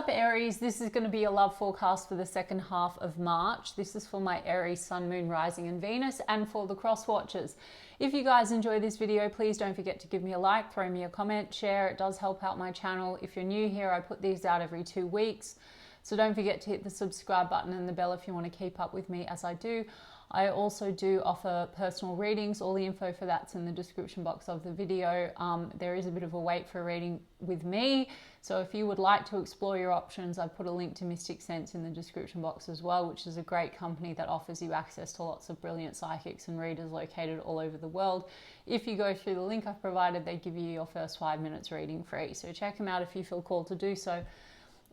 up, Aries? This is going to be a love forecast for the second half of March. This is for my Aries Sun, Moon, Rising and Venus, and for the cross watchers. If you guys enjoy this video, please don't forget to give me a like, throw me a comment, share. It does help out my channel. If you're new here, I put these out every 2 weeks. So don't forget to hit the subscribe button and the bell if you want to keep up with me as I do. I also do offer personal readings. All the info for that's in the description box of the video. There is a bit of a wait for a reading with me. So if you would like to explore your options, I've put a link to Mystic Sense in the description box as well, which is a great company that offers you access to lots of brilliant psychics and readers located all over the world. If you go through the link I've provided, they give you your first 5 minutes reading free. So check them out if you feel called to do so.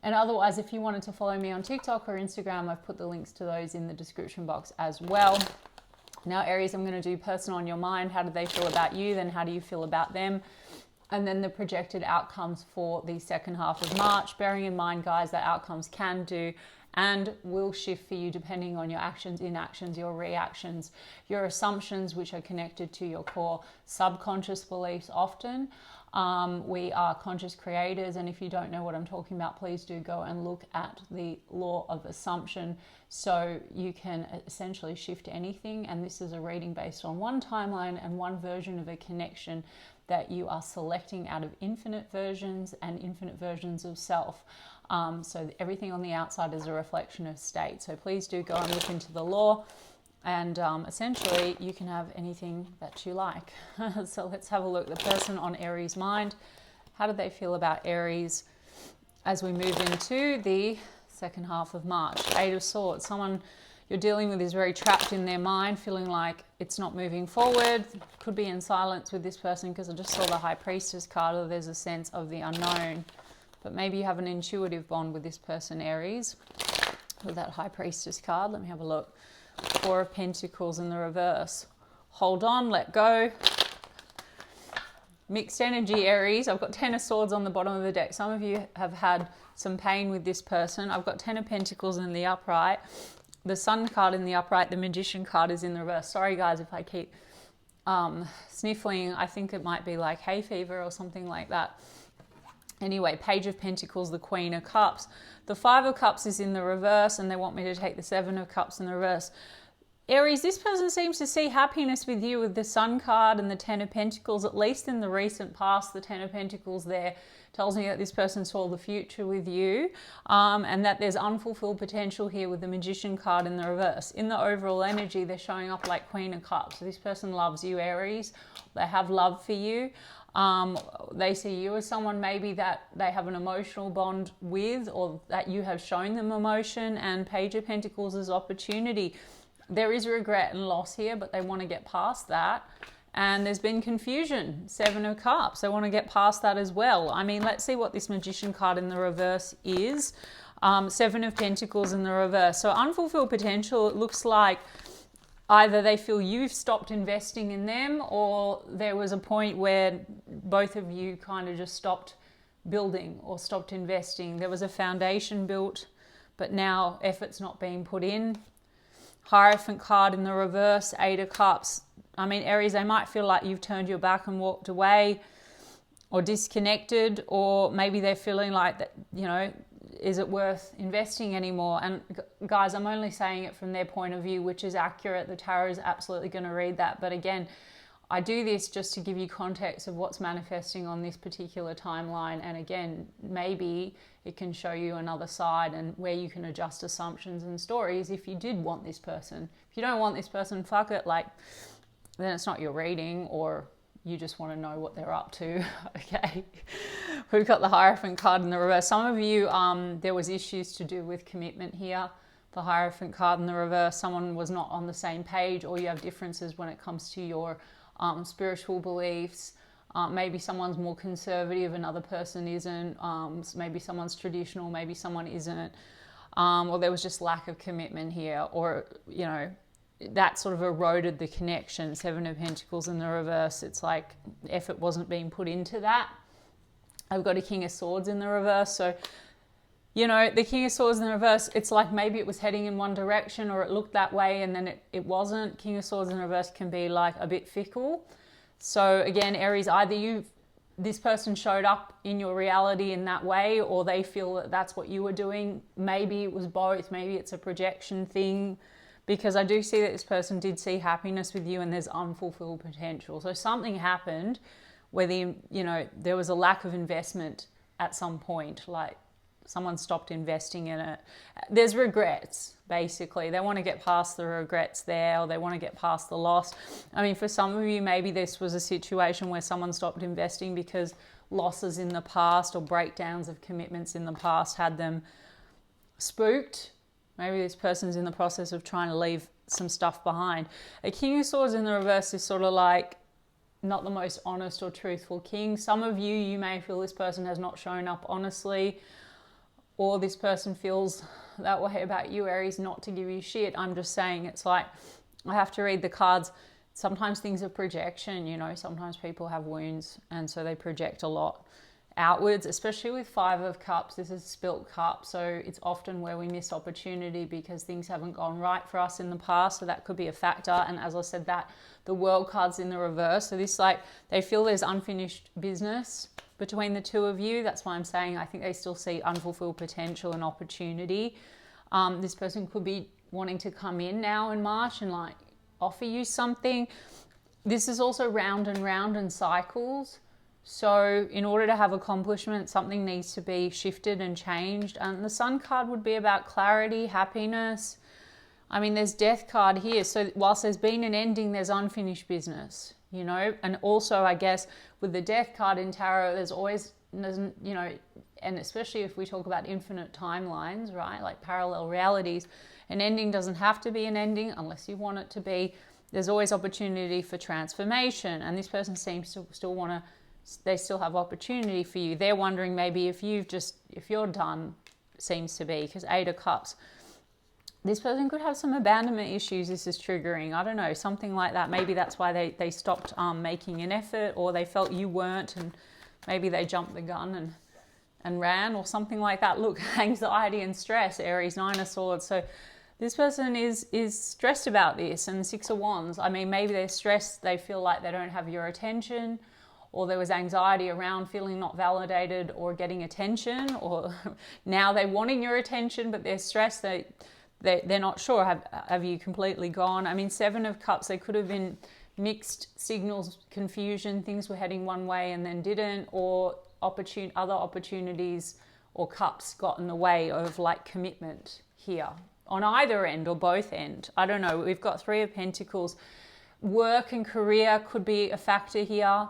And otherwise, if you wanted to follow me on TikTok or Instagram, I've put the links to those in the description box as well. Now, Aries, I'm going to do person on your mind. How do they feel about you? Then how do you feel about them? And then the projected outcomes for the second half of March. Bearing in mind, guys, that outcomes can do and will shift for you depending on your actions, inactions, your reactions, your assumptions, which are connected to your core subconscious beliefs often. We are conscious creators, and if you don't know what I'm talking about, please do go and look at the law of assumption so you can essentially shift anything. And this is a reading based on one timeline and one version of a connection that you are selecting out of infinite versions and infinite versions of self. So everything on the outside is a reflection of state. So please do go and look into the law. And essentially, you can have anything that you like. So let's have a look. The person on Aries' mind. How do they feel about Aries as we move into the second half of March? 8 of Swords. Someone you're dealing with is very trapped in their mind, feeling like it's not moving forward. Could be in silence with this person because I just saw the High Priestess card, or there's a sense of the unknown. But maybe you have an intuitive bond with this person, Aries, with that High Priestess card. Let me have a look. 4 of Pentacles in the reverse. Hold on, let go. Mixed energy, Aries. I've got 10 of Swords on the bottom of the deck. Some of you have had some pain with this person. I've got 10 of Pentacles in the upright. The Sun card in the upright. The Magician card is in the reverse. Sorry, guys, if I keep sniffling. I think it might be like hay fever or something like that. Anyway, Page of Pentacles, the Queen of Cups. The 5 of Cups is in the reverse, and they want me to take the 7 of Cups in the reverse. Aries, this person seems to see happiness with you with the Sun card and the 10 of Pentacles, at least in the recent past. The 10 of Pentacles there tells me that this person saw the future with you, and that there's unfulfilled potential here with the Magician card in the reverse. In the overall energy, they're showing up like Queen of Cups. So this person loves you, Aries. They have love for you. They see you as someone maybe that they have an emotional bond with, or that you have shown them emotion. And Page of Pentacles is opportunity. There is regret and loss here, but they want to get past that. And there's been confusion. 7 of Cups. They want to get past that as well. I mean, let's see what this Magician card in the reverse is. 7 of Pentacles in the reverse. So unfulfilled potential, it looks like either they feel you've stopped investing in them, or there was a point where both of you kind of just stopped building or stopped investing. There was a foundation built, but now effort's not being put in. Hierophant card in the reverse, 8 of Cups. I mean, Aries, they might feel like you've turned your back and walked away or disconnected, or maybe they're feeling like that, you know, is it worth investing anymore? And guys, I'm only saying it from their point of view, which is accurate. The tarot is absolutely going to read that. But again, I do this just to give you context of what's manifesting on this particular timeline. And again, maybe it can show you another side and where you can adjust assumptions and stories if you did want this person. If you don't want this person, fuck it. Like, then it's not your reading, or you just want to know what they're up to. Okay. We've got the Hierophant card in the reverse. Some of you, there was issues to do with commitment here. The Hierophant card in the reverse, someone was not on the same page, or you have differences when it comes to your spiritual beliefs. Maybe someone's more conservative, another person isn't. Maybe someone's traditional, maybe someone isn't. Or there was just lack of commitment here, or, you know, that sort of eroded the connection. 7 of Pentacles in the reverse. It's like effort wasn't being put into that. I've got a King of Swords in the reverse. So, you know, the King of Swords in the reverse, it's like maybe it was heading in one direction, or it looked that way and then it wasn't. King of Swords in reverse can be like a bit fickle. So again, Aries, either you've this person showed up in your reality in that way, or they feel that that's what you were doing. Maybe it was both. Maybe it's a projection thing, because I do see that this person did see happiness with you and there's unfulfilled potential. So something happened where there was a lack of investment at some point, like someone stopped investing in it. There's regrets, basically. They want to get past the regrets there, or they want to get past the loss. I mean, for some of you, maybe this was a situation where someone stopped investing because losses in the past or breakdowns of commitments in the past had them spooked. Maybe this person's in the process of trying to leave some stuff behind. A King of Swords in the reverse is sort of like not the most honest or truthful king. Some of you may feel this person has not shown up honestly, or this person feels that way about you, Aries, not to give you shit. I'm just saying, it's like, I have to read the cards. Sometimes things are projection, sometimes people have wounds, and so they project a lot outwards, especially with Five of Cups. This is spilt cup, so it's often where we miss opportunity because things haven't gone right for us in the past, so that could be a factor. And as I said, that the World card's in the reverse, so this, like, they feel there's unfinished business between the two of you. That's why I'm saying I think they still see unfulfilled potential and opportunity. This person could be wanting to come in now in March and like offer you something. This is also round and round and cycles. So in order to have accomplishment, something needs to be shifted and changed. And the Sun card would be about clarity, happiness. I mean, there's Death card here. So whilst there's been an ending, there's unfinished business, And also, I guess, with the Death card in tarot, there's always, and especially if we talk about infinite timelines, right? Like parallel realities, an ending doesn't have to be an ending unless you want it to be. There's always opportunity for transformation. And this person seems to still want to, they still have opportunity for you. They're wondering maybe if you're done, seems to be, because Eight of Cups. This person could have some abandonment issues. This is triggering. I don't know, something like that. Maybe that's why they stopped making an effort, or they felt you weren't, and maybe they jumped the gun and ran, or something like that. Look, anxiety and stress, Aries, Nine of Swords. So this person is stressed about this, and the Six of Wands. I mean, maybe they're stressed. They feel like they don't have your attention, or there was anxiety around feeling not validated or getting attention, or now they're wanting your attention, but they're stressed. They're not sure. Have you completely gone? I mean, Seven of Cups, they could have been mixed signals, confusion, things were heading one way and then didn't, or other opportunities or cups got in the way of like commitment here on either end or both end. I don't know. We've got Three of Pentacles. Work and career could be a factor here.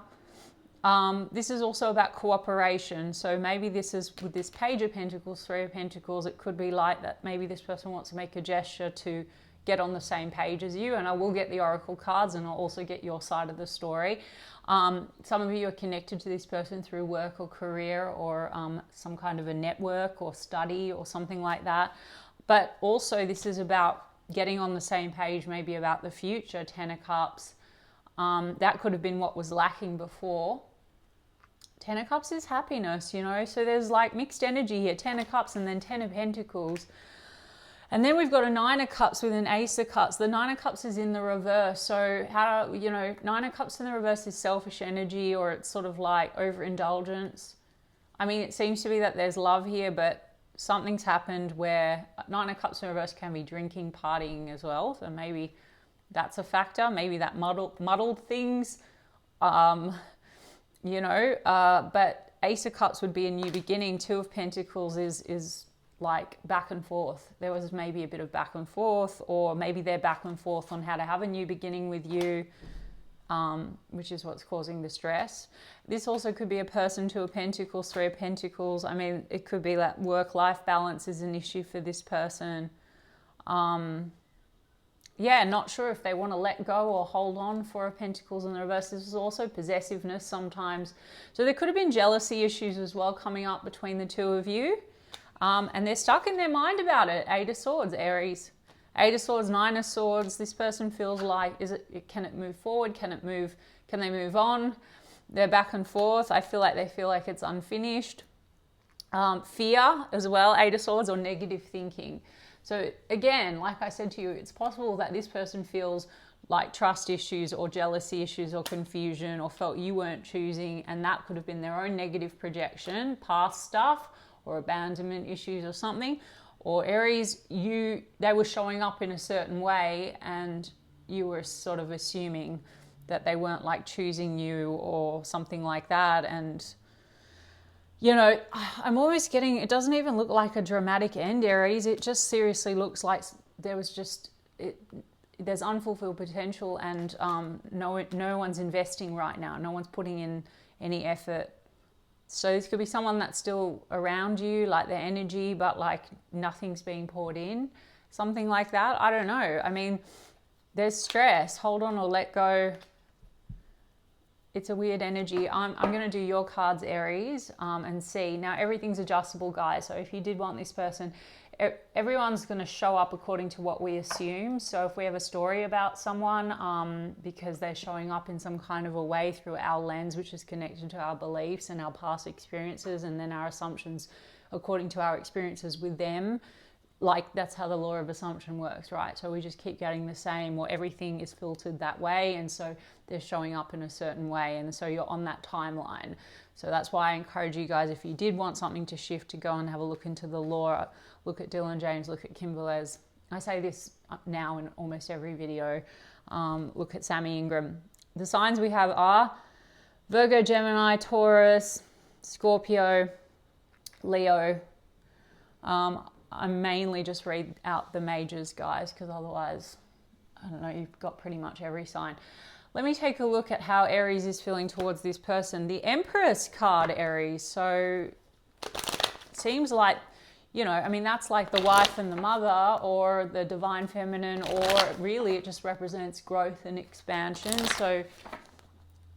This is also about cooperation. So maybe this is with this Page of Pentacles, Three of Pentacles, it could be like that. Maybe this person wants to make a gesture to get on the same page as you. And I will get the Oracle cards, and I'll also get your side of the story. Some of you are connected to this person through work or career, or some kind of a network or study or something like that. But also this is about getting on the same page, maybe about the future. Ten of Cups. That could have been what was lacking before. Ten of Cups is happiness, so there's like mixed energy here. Ten of Cups and then Ten of Pentacles. And then we've got a Nine of Cups with an Ace of Cups. The Nine of Cups is in the reverse. So Nine of Cups in the reverse is selfish energy, or it's sort of like overindulgence. I mean, it seems to be that there's love here, but something's happened where Nine of Cups in reverse can be drinking, partying as well. So maybe that's a factor. Maybe that muddled things. But Ace of Cups would be a new beginning. Two of Pentacles is like back and forth. There was maybe a bit of back and forth, or maybe they're back and forth on how to have a new beginning with you, which is what's causing the stress. This also could be a person. Two of Pentacles, Three of Pentacles. I mean, it could be that work-life balance is an issue for this person. Not sure if they want to let go or hold on. Four of Pentacles in the reverse. This is also possessiveness sometimes. So there could have been jealousy issues as well coming up between the two of you. And they're stuck in their mind about it. Eight of Swords, Aries. Eight of Swords, Nine of Swords. This person feels like, can it move forward? Can they move on? They're back and forth. I feel like they feel like it's unfinished. Fear as well, Eight of Swords, or negative thinking. So again, like I said to you, it's possible that this person feels like trust issues or jealousy issues or confusion, or felt you weren't choosing, and that could have been their own negative projection, past stuff or abandonment issues or something. Or Aries, they were showing up in a certain way and you were sort of assuming that they weren't like choosing you or something like that. And you know, I'm always getting, it doesn't even look like a dramatic end, Aries. It just seriously looks like there's unfulfilled potential, and no one's investing right now. No one's putting in any effort. So this could be someone that's still around you, like their energy, but like nothing's being poured in. Something like that. I don't know. I mean, there's stress. Hold on or let go. It's a weird energy. I'm going to do your cards, Aries, and see. Now, everything's adjustable, guys. So if you did want this person, everyone's going to show up according to what we assume. So if we have a story about someone, because they're showing up in some kind of a way through our lens, which is connected to our beliefs and our past experiences, and then our assumptions according to our experiences with them, like that's how the law of assumption works, right? So we just keep getting the same, or everything is filtered that way, and so they're showing up in a certain way, and so you're on that timeline. So that's why I encourage you guys, if you did want something to shift, to go and have a look into the law, look at Dylan James, look at Kim Velez. I say this now in almost every video. Look at Sammy Ingram. The signs we have are Virgo, Gemini, Taurus, Scorpio, Leo. I mainly just read out the majors, guys, because otherwise, I don't know, you've got pretty much every sign. Let me take a look at how Aries is feeling towards this person. The Empress card, Aries. So it seems like, you know, I mean, that's like the wife and the mother, or the divine feminine, or really it just represents growth and expansion. So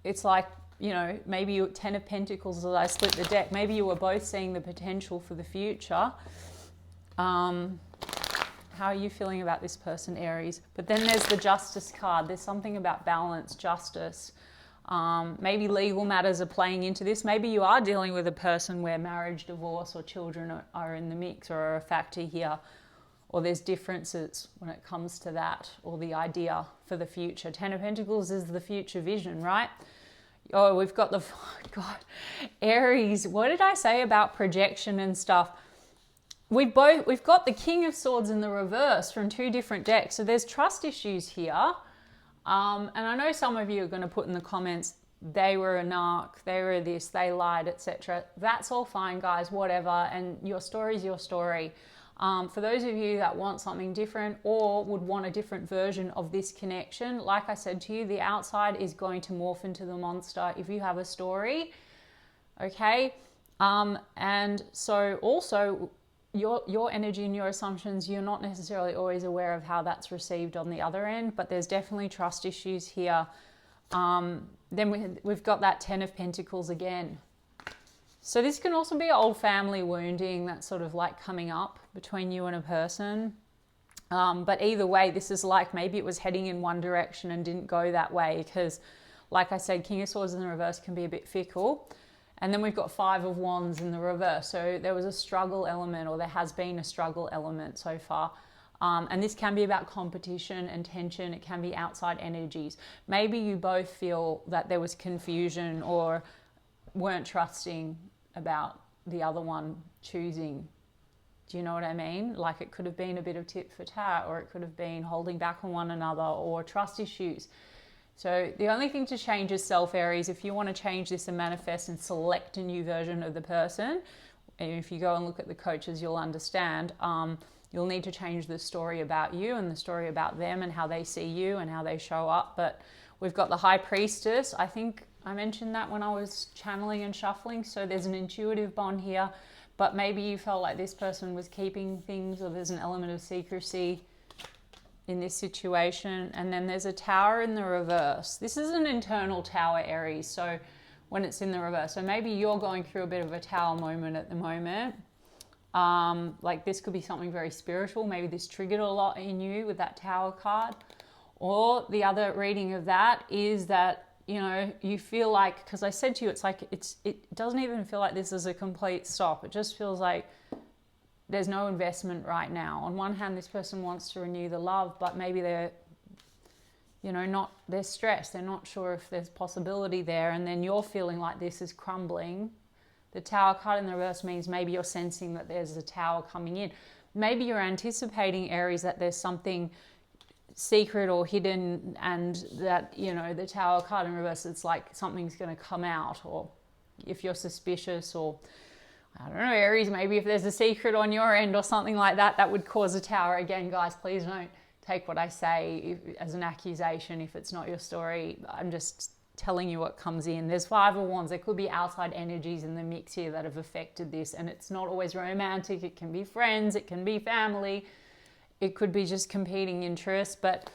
it's like, you know, maybe you, 10 of Pentacles, as I split the deck, maybe you were both seeing the potential for the future. How are you feeling about this person, Aries? But then there's the Justice card. There's something about balance, justice. Maybe legal matters are playing into this. Maybe you are dealing with a person where marriage, divorce, or children are in the mix, or are a factor here. Or there's differences when it comes to that, or the idea for the future. 10 of Pentacles is the future vision, right? Oh, we've got the, God, Aries. What did I say about projection and stuff? We've got the King of Swords in the reverse from two different decks. So there's trust issues here. And I know some of you are going to put in the comments, they were a narc, they were this, they lied, etc. That's all fine, guys, whatever. And your story is your story. For those of you that want something different, or would want a different version of this connection, like I said to you, the outside is going to morph into the monster if you have a story. Okay? And so also, your energy and your assumptions, you're not necessarily always aware of how that's received on the other end, but there's definitely trust issues here. Then we've got that 10 of Pentacles again. So this can also be old family wounding that's sort of like coming up between you and a person. But either way, this is like maybe it was heading in one direction and didn't go that way, because like I said, King of Swords in the reverse can be a bit fickle. And then we've got 5 of Wands in the reverse. So there was a struggle element, or there has been a struggle element so far. And this can be about competition and tension. It can be outside energies. Maybe you both feel that there was confusion, or weren't trusting about the other one choosing. Do you know what I mean? Like it could have been a bit of tit for tat, or it could have been holding back on one another, or trust issues. So the only thing to change is self, Aries. If you want to change this and manifest and select a new version of the person, and if you go and look at the coaches, you'll understand, you'll need to change the story about you and the story about them and how they see you and how they show up. But we've got the High Priestess. I think I mentioned that when I was channeling and shuffling. So there's an intuitive bond here, but maybe you felt like this person was keeping things, or there's an element of secrecy in this situation. And then there's a Tower in the reverse. This is an internal Tower, Aries, so when it's in the reverse. So maybe you're going through a bit of a Tower moment at the moment. Like this could be something very spiritual. Maybe this triggered a lot in you with that Tower card. Or the other reading of that is that, you know, you feel like, because I said to you, it's like it doesn't even feel like this is a complete stop. It just feels like there's no investment right now. On one hand, this person wants to renew the love, but maybe they're, they're stressed. They're not sure if there's possibility there. And then you're feeling like this is crumbling. The Tower card in the reverse means maybe you're sensing that there's a tower coming in. Maybe you're anticipating, Aries, that there's something secret or hidden, and that, the Tower card in reverse, it's like something's going to come out. Or if you're suspicious, or I don't know, Aries, maybe if there's a secret on your end or something like that, that would cause a tower. Again, guys, please don't take what I say as an accusation if it's not your story. I'm just telling you what comes in. There's Five of Wands. There could be outside energies in the mix here that have affected this, and it's not always romantic. It can be friends, it can be family, it could be just competing interests. But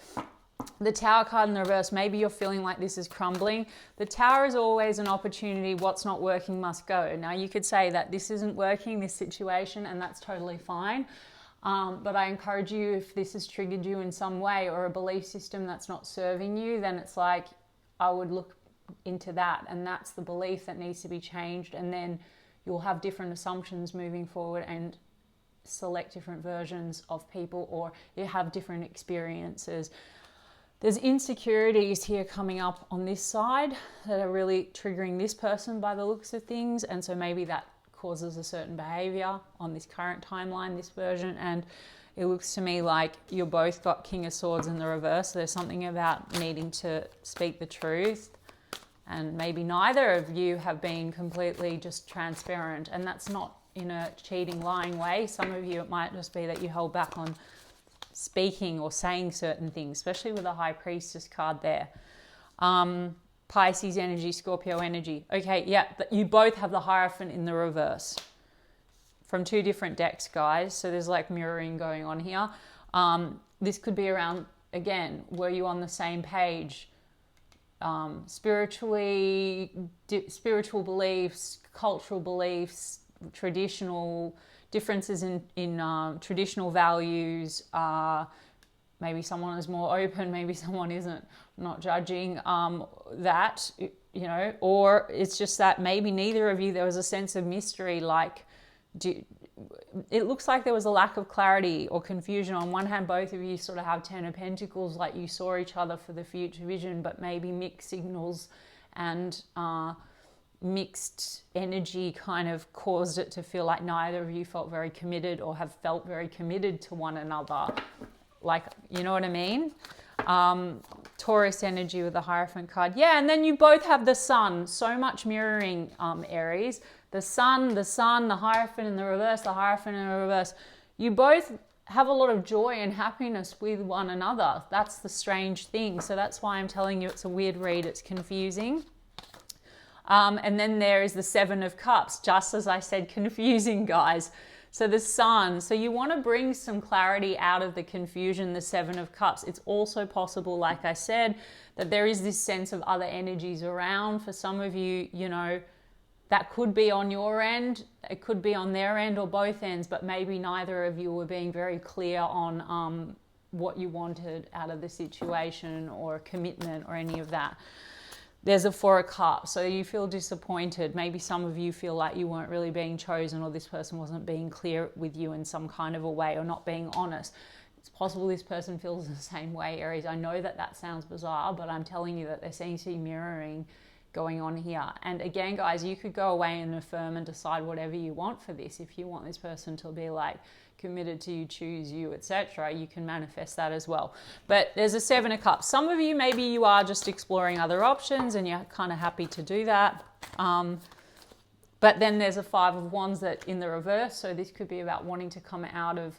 the Tower card in the reverse, maybe you're feeling like this is crumbling. The Tower is always an opportunity. What's not working must go. Now, you could say that this isn't working, this situation, and that's totally fine. But I encourage you, if this has triggered you in some way, or a belief system that's not serving you, then it's like, I would look into that, and that's the belief that needs to be changed. And then you'll have different assumptions moving forward and select different versions of people, or you have different experiences. There's insecurities here coming up on this side that are really triggering this person by the looks of things, and so maybe that causes a certain behavior on this current timeline, this version. And it looks to me like you both got King of Swords in the reverse. So there's something about needing to speak the truth, and maybe neither of you have been completely just transparent, and that's not in a cheating, lying way. Some of you, it might just be that you held back on speaking or saying certain things, especially with the High Priestess card there. Pisces energy, Scorpio energy. Okay, yeah, but you both have the Hierophant in the reverse from two different decks, guys. So there's like mirroring going on here. This could be around, again, were you on the same page? Spiritual beliefs, cultural beliefs, traditional differences in traditional values. Maybe someone is more open, maybe someone isn't. I'm not judging that, or it's just that maybe neither of you, there was a sense of mystery. Like, it looks like there was a lack of clarity or confusion. On one hand, both of you sort of have 10 of Pentacles, like you saw each other for the future vision, but maybe mixed signals and mixed energy kind of caused it to feel like neither of you felt very committed, or have felt very committed to one another. Like, you know what I mean? Taurus energy with the Hierophant card. Yeah, and then you both have the Sun. So much mirroring, Aries. The Sun, the Hierophant in the reverse, the Hierophant in the reverse. You both have a lot of joy and happiness with one another. That's the strange thing. So that's why I'm telling you it's a weird read. It's confusing. And then there is the Seven of Cups. Just as I said, confusing, guys. So the Sun. So you want to bring some clarity out of the confusion, the Seven of Cups. It's also possible, like I said, that there is this sense of other energies around. For some of you, that could be on your end, it could be on their end, or both ends, but maybe neither of you were being very clear on what you wanted out of the situation, or commitment, or any of that. There's a Four of Cups, so you feel disappointed. Maybe some of you feel like you weren't really being chosen, or this person wasn't being clear with you in some kind of a way, or not being honest. It's possible this person feels the same way, Aries. I know that sounds bizarre, but I'm telling you that there seems to be mirroring going on here. And again, guys, you could go away and affirm and decide whatever you want for this. If you want this person to be like committed to you, choose you, etc., you can manifest that as well. But there's a Seven of Cups. Some of you, maybe you are just exploring other options and you're kind of happy to do that. But then there's a Five of Wands that in the reverse. So this could be about wanting to come out of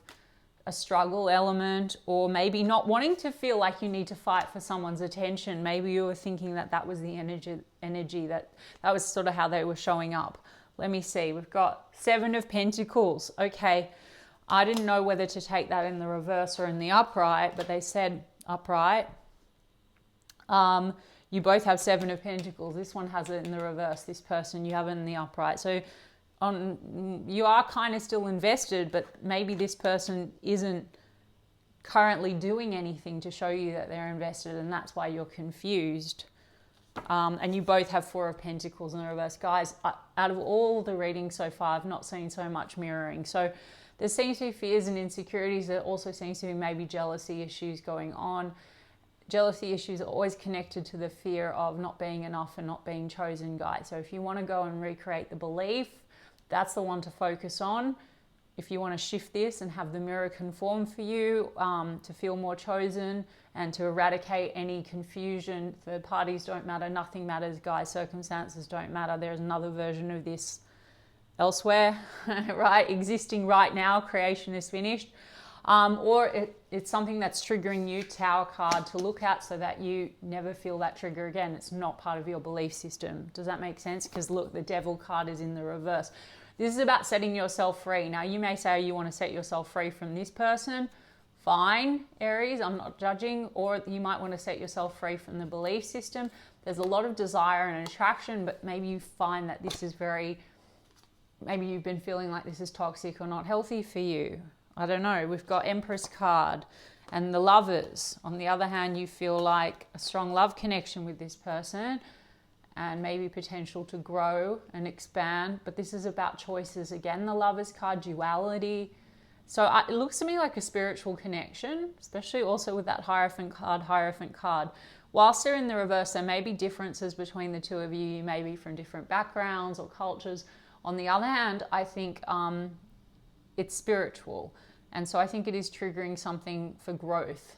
a struggle element, or maybe not wanting to feel like you need to fight for someone's attention. Maybe you were thinking that was the energy that was sort of how they were showing up. Let me see. We've got Seven of Pentacles. Okay. I didn't know whether to take that in the reverse or in the upright, but they said upright. You both have Seven of Pentacles. This one has it in the reverse. This person, you have it in the upright. So you are kind of still invested, but maybe this person isn't currently doing anything to show you that they're invested, and that's why you're confused. And you both have Four of Pentacles in the reverse. Guys, out of all the readings so far, I've not seen so much mirroring. So there seems to be fears and insecurities. There also seems to be maybe jealousy issues going on. jealousy issues are always connected to the fear of not being enough and not being chosen, guys. So if you want to go and recreate the belief, that's the one to focus on. If you want to shift this and have the mirror conform for you, to feel more chosen and to eradicate any confusion, third parties don't matter, nothing matters, guys, circumstances don't matter. There's another version of this elsewhere, right? Existing right now, creation is finished. Or it's something that's triggering you, Tower card, to look at so that you never feel that trigger again. It's not part of your belief system. Does that make sense? Because look, the Devil card is in the reverse. This is about setting yourself free. Now, you may say you want to set yourself free from this person. Fine, Aries, I'm not judging. Or you might want to set yourself free from the belief system. There's a lot of desire and attraction, but maybe you find that this is maybe you've been feeling like this is toxic or not healthy for you. I don't know. We've got Empress card and the Lovers. On the other hand, you feel like a strong love connection with this person and maybe potential to grow and expand. But this is about choices. Again, the Lovers card, duality. So it looks to me like a spiritual connection, especially also with that Hierophant card. Whilst they're in the reverse, there may be differences between the two of you. You may be from different backgrounds or cultures. On the other hand, I think it's spiritual. And so I think it is triggering something for growth.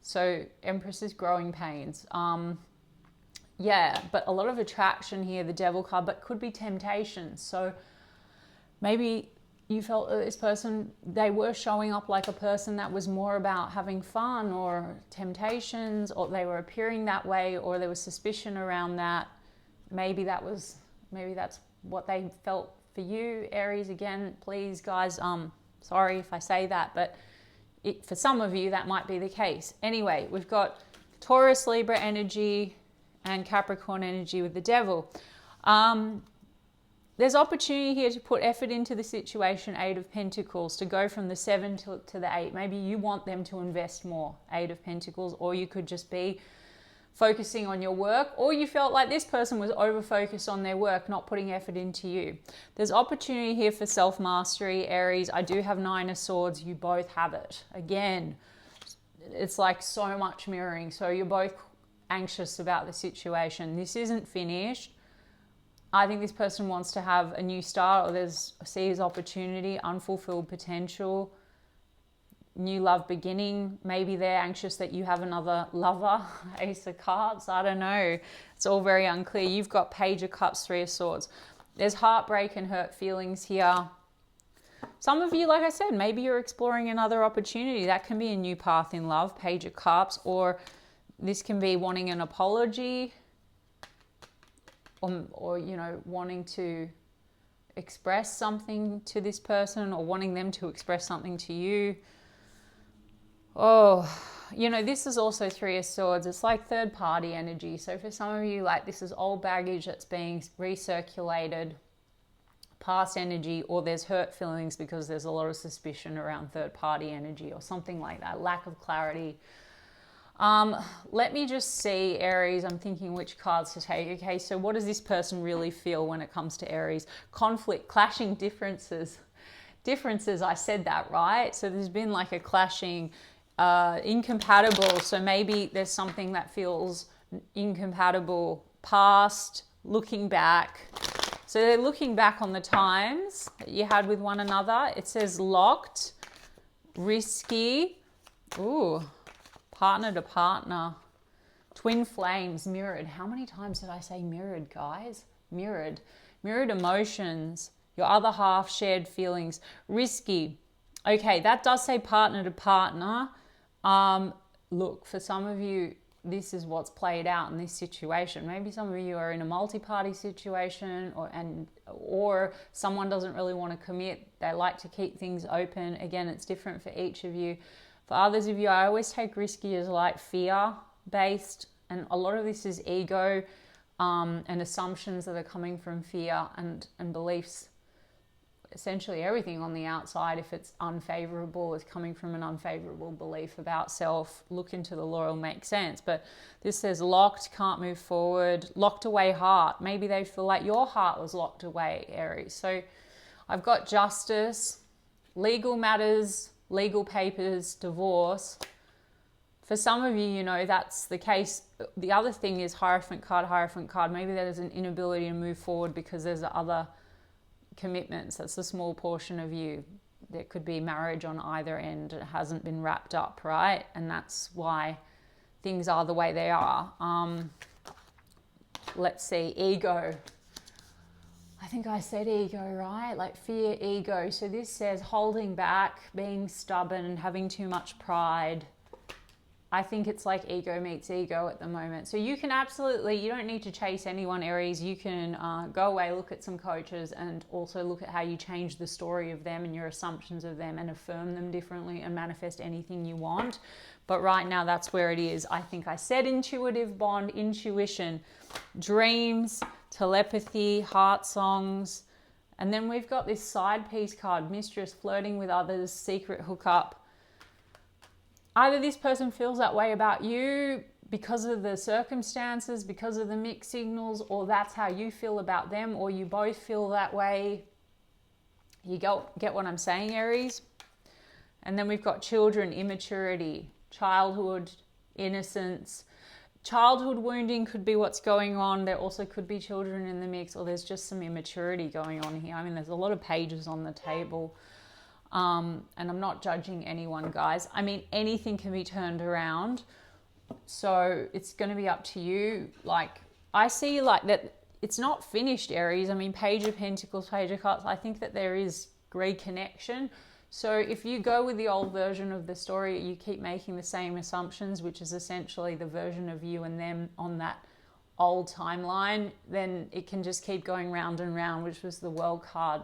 So Empress is growing pains. Yeah, but a lot of attraction here, the Devil card, but could be temptation. So maybe you felt that this person, they were showing up like a person that was more about having fun or temptations, or they were appearing that way, or there was suspicion around that. Maybe that's what they felt for you, Aries. Again, please, guys, sorry if I say that, but for some of you, that might be the case. Anyway, we've got Taurus, Libra energy, and Capricorn energy with the Devil. There's opportunity here to put effort into the situation, Eight of Pentacles, to go from the 7 to the 8. Maybe you want them to invest more, Eight of Pentacles, or you could just be focusing on your work, or you felt like this person was over-focused on their work, not putting effort into you. There's opportunity here for self-mastery, Aries. I do have Nine of Swords. You both have it. Again, it's like so much mirroring. So you're both anxious about the situation. This isn't finished. I think this person wants to have a new start, or sees opportunity, unfulfilled potential, new love beginning. Maybe they're anxious that you have another lover, Ace of Cups. I don't know. It's all very unclear. You've got Page of Cups, Three of Swords. There's heartbreak and hurt feelings here. Some of you, like I said, maybe you're exploring another opportunity. That can be a new path in love, Page of Cups, or this can be wanting an apology, or you know, wanting to express something to this person, or wanting them to express something to you. Oh, you know, this is also Three of Swords. It's like third party energy. So for some of you, like, this is old baggage that's being recirculated, past energy, or there's hurt feelings because there's a lot of suspicion around third party energy or something like that, lack of clarity. Let me just see, Aries. I'm thinking which cards to take. Okay, so what does this person really feel when it comes to Aries? Conflict, clashing differences. I said that, right? So there's been like a clashing, incompatible. So maybe there's something that feels incompatible, past, looking back. So they're looking back on the times that you had with one another. It says locked, risky, ooh, partner to partner, twin flames, mirrored. How many times did I say mirrored, guys? Mirrored emotions, your other half, shared feelings, risky. Okay, that does say partner to partner. Look, for some of you, this is what's played out in this situation. Maybe some of you are in a multi-party situation, or someone doesn't really want to commit. They like to keep things open. Again, it's different for each of you. For others of you, I always take risky as like fear-based, and a lot of this is ego and assumptions that are coming from fear and beliefs. Essentially everything on the outside, if it's unfavorable, is coming from an unfavorable belief about self. Look into the law, it'll make sense. But this says locked, can't move forward, locked away heart. Maybe they feel like your heart was locked away, Aries. So I've got justice, legal matters, legal papers, divorce. For some of you, you know, that's the case. The other thing is Hierophant card. Maybe there's an inability to move forward because there's other commitments. That's a small portion of you. There could be marriage on either end. It hasn't been wrapped up, right? And that's why things are the way they are. Let's see, ego. I think I said ego, right? Like fear, ego. So this says holding back, being stubborn, and having too much pride. I think it's like ego meets ego at the moment. So you can absolutely, you don't need to chase anyone, Aries. You can go away, look at some coaches, and also look at how you change the story of them and your assumptions of them and affirm them differently and manifest anything you want. But right now, that's where it is. I think I said intuitive bond, intuition, dreams, telepathy, heart songs. And then we've got this side piece card, mistress, flirting with others, secret hookup. Either this person feels that way about you because of the circumstances, because of the mixed signals, or that's how you feel about them, or you both feel that way. You get what I'm saying, Aries? And then we've got children, immaturity, childhood, innocence. Childhood wounding could be what's going on. There also could be children in the mix, or there's just some immaturity going on here. I mean, there's a lot of pages on the table. And I'm not judging anyone, guys. I mean, anything can be turned around. So it's going to be up to you. Like, I see like that it's not finished, Aries. I mean, Page of Pentacles, Page of Cups. I think that there is reconnection. So if you go with the old version of the story, you keep making the same assumptions, which is essentially the version of you and them on that old timeline, then it can just keep going round and round, which was the World card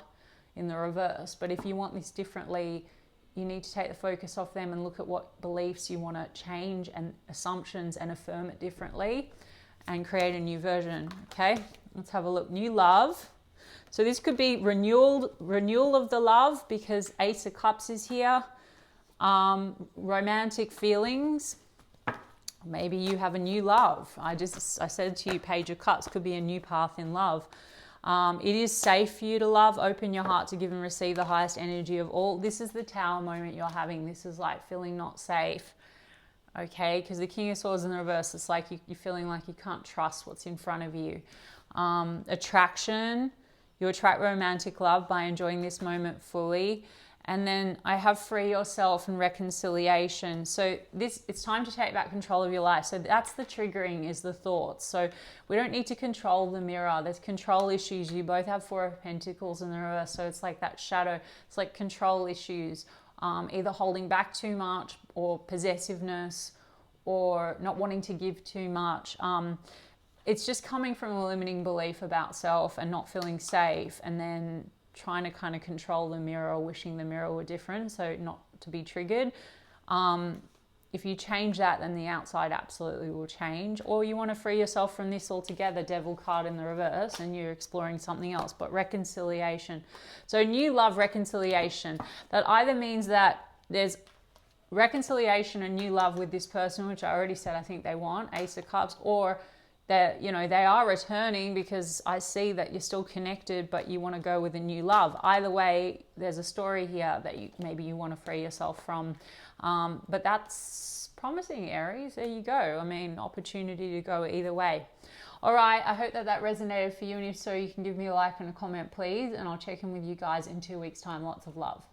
in the reverse. But if you want this differently, you need to take the focus off them and look at what beliefs you want to change and assumptions and affirm it differently and create a new version. Okay, let's have a look. New love. So this could be renewal of the love, because Ace of Cups is here. Romantic feelings. Maybe you have a new love. I said to you, Page of Cups could be a new path in love. It is safe for you to love. Open your heart to give and receive the highest energy of all. This is the Tower moment you're having. This is like feeling not safe. Okay, because the King of Swords in the reverse, it's like you're feeling like you can't trust what's in front of you. Attraction. You attract romantic love by enjoying this moment fully. And then I have free yourself and reconciliation. So it's time to take back control of your life. So that's the triggering, is the thoughts. So we don't need to control the mirror. There's control issues. You both have Four of Pentacles in the reverse. So it's like that shadow. It's like control issues, either holding back too much, or possessiveness, or not wanting to give too much. It's just coming from a limiting belief about self and not feeling safe, and then trying to kind of control the mirror, wishing the mirror were different, so not to be triggered. If you change that, then the outside absolutely will change. Or you want to free yourself from this altogether, Devil card in the reverse, and you're exploring something else. But reconciliation. So new love, reconciliation. That either means that there's reconciliation and new love with this person, which I already said I think they want, Ace of Cups, or that, you know, they are returning, because I see that you're still connected, but you want to go with a new love. Either way, there's a story here that maybe you want to free yourself from. But that's promising, Aries. There you go. I mean, opportunity to go either way. All right, I hope that resonated for you. And if so, you can give me a like and a comment, please. And I'll check in with you guys in 2 weeks' time. Lots of love.